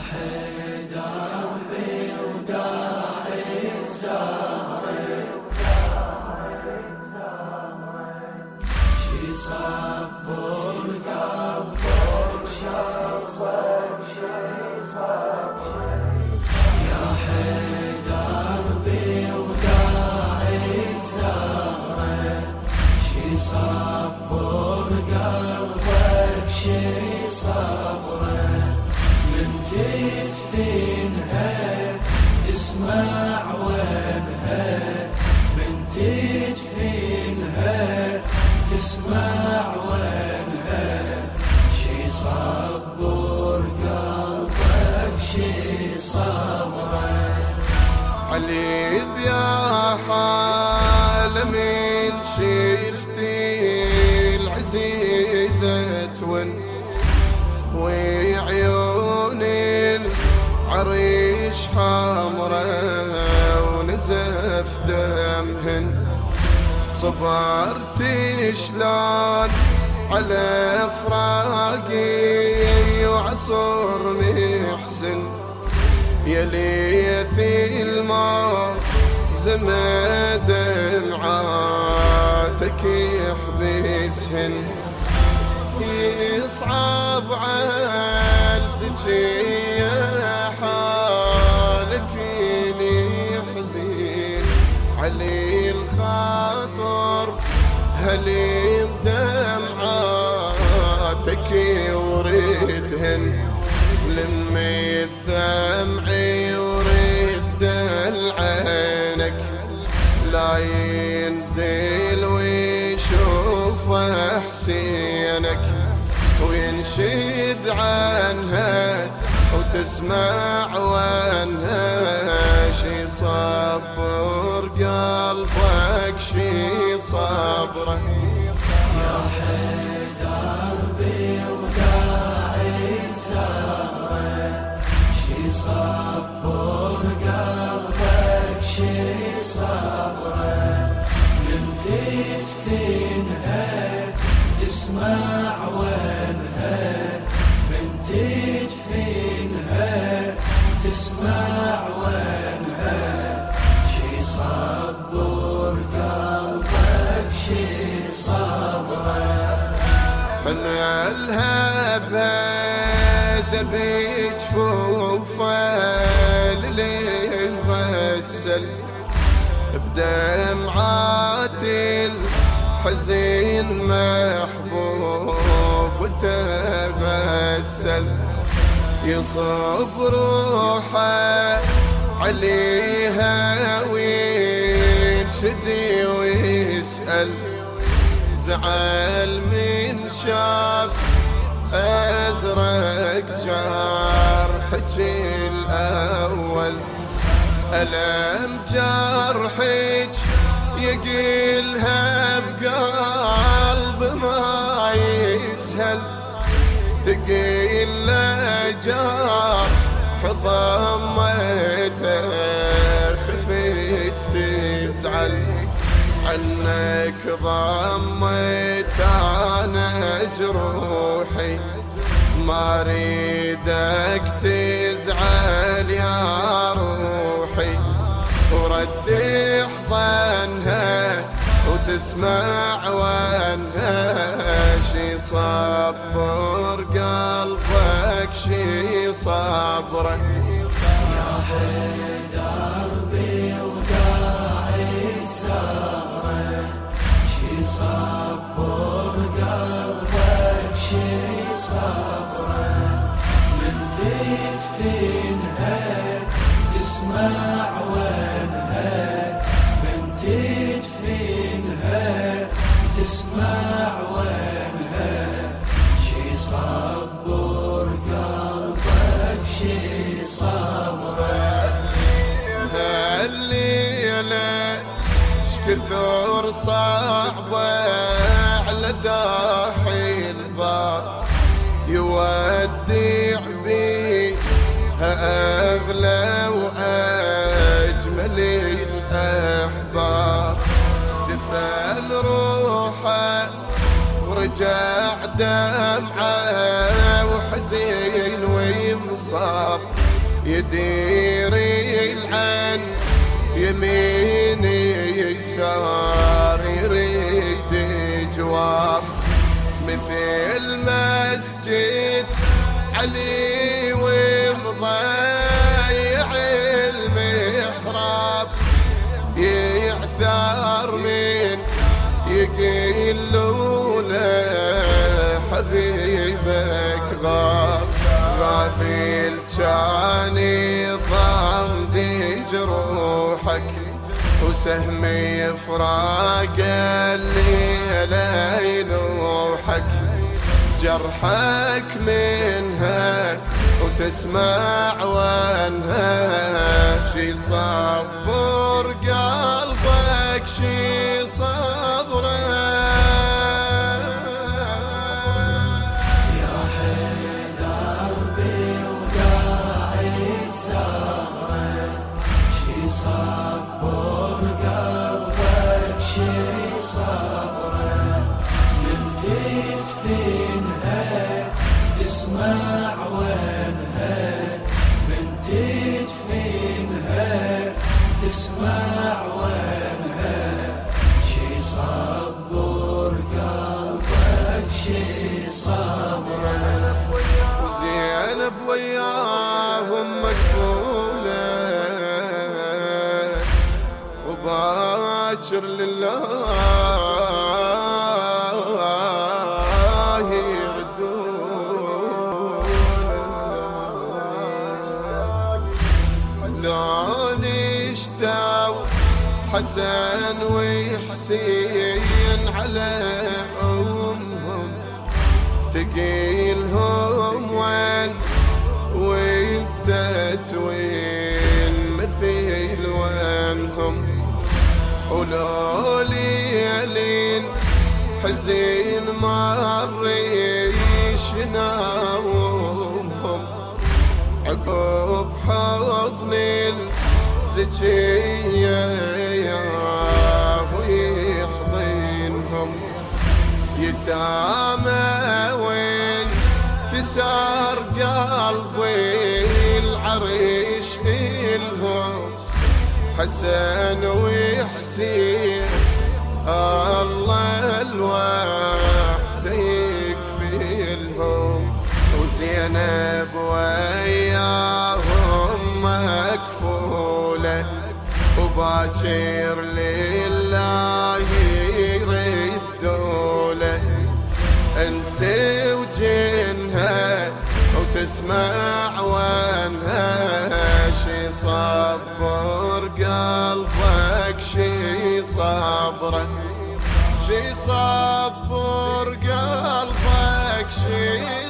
حيدر بوداعي الزهر شي صبر قلبك يا حيدر بوداعي الزهر شي صبر قلبك شي صبره من تدفنها تسمع وينها من تدفنها تسمع وينها شي صبر قلبك شي صبره علي يا حال من شفتي العزيزة وعيون العريش حمرة ونزف دمهن صبرت شلون على فراقي وعصر محسن يا ليثي الماء زمد دمعاتك يحبسهن يصعب عالزك يا حالك يحزين علي الخاطر هلي بدمعاتك يوردهن لمي الدمع يورد العينك لا ينزل ويشوف حسينك وينشد عنها وتسمع وانها شي صبر قلبك شي صبره يا حيدر بوداعي الزهر شي صبر قلبك شي صبره من تدفنها تسمع وينها من تدفنها تسمع وينها شي صبر قلبك شي صبره من الهبة بجفوفه لليل غسل بدمعات الحزين محبوب وتغسل يصب روحه عليها وينشدي ويسأل زعل من شاف أزرق جرحك الأول ألم جرحك يقلها بقلب ما يسهل تقيل جرح ضمته خفت تزعل عنك ضميت انا جروحي ما ريدك تزعل يا روحي ورد احضنها وتسمع وانها شي صبر قلبك شي صبره يا حيدر بوداعي الزهر شي صبر قلبك شي صبره من تدفنها تسمع وينها من تدفنها تسمع وينها شي صبر قلبك شي صبره هالليلة شكثر صعبة على داحي الباب يودع بيها أغلى وأجمل الأحباب دفن روحه ورجع دمعه وحزين ويمسك صاب يدير العن يميني يسار يريد جواب مثل مسجد علي ومضيع المحراب يعثر من يقيل له حبيبك غاب غافل كان ضامد جروحك وسهمي فراق الليلة يلوحك جرحك منها وتسمع وانها شي صبر قلبك شي صبرك يا حيدر بوداعي الزهرة شي صبر قلبك شي صبرك من تدفنها تسمع وانها من تدفنها تسمع وانها شي صبر قلبك شي صبرك وزينب وياهم مكفولة وباكر لله يردون لون اشتاو حسن وحسين على أمهم تقيلهم وين وانت توين مثيل وينهم ولو ليالين حزين مريش ناومهم عقب حضن الزكية ويحضنهم يتامى وين كسر قلبي العريش إلهم حسن وحسين الله الوحده يكفيلهم وزينب وياهم مكفولة وباكر لله يردوله انسي وجنها وتسمع وانها شي صبر قلبك شي صبرك شي صبر قلبك شي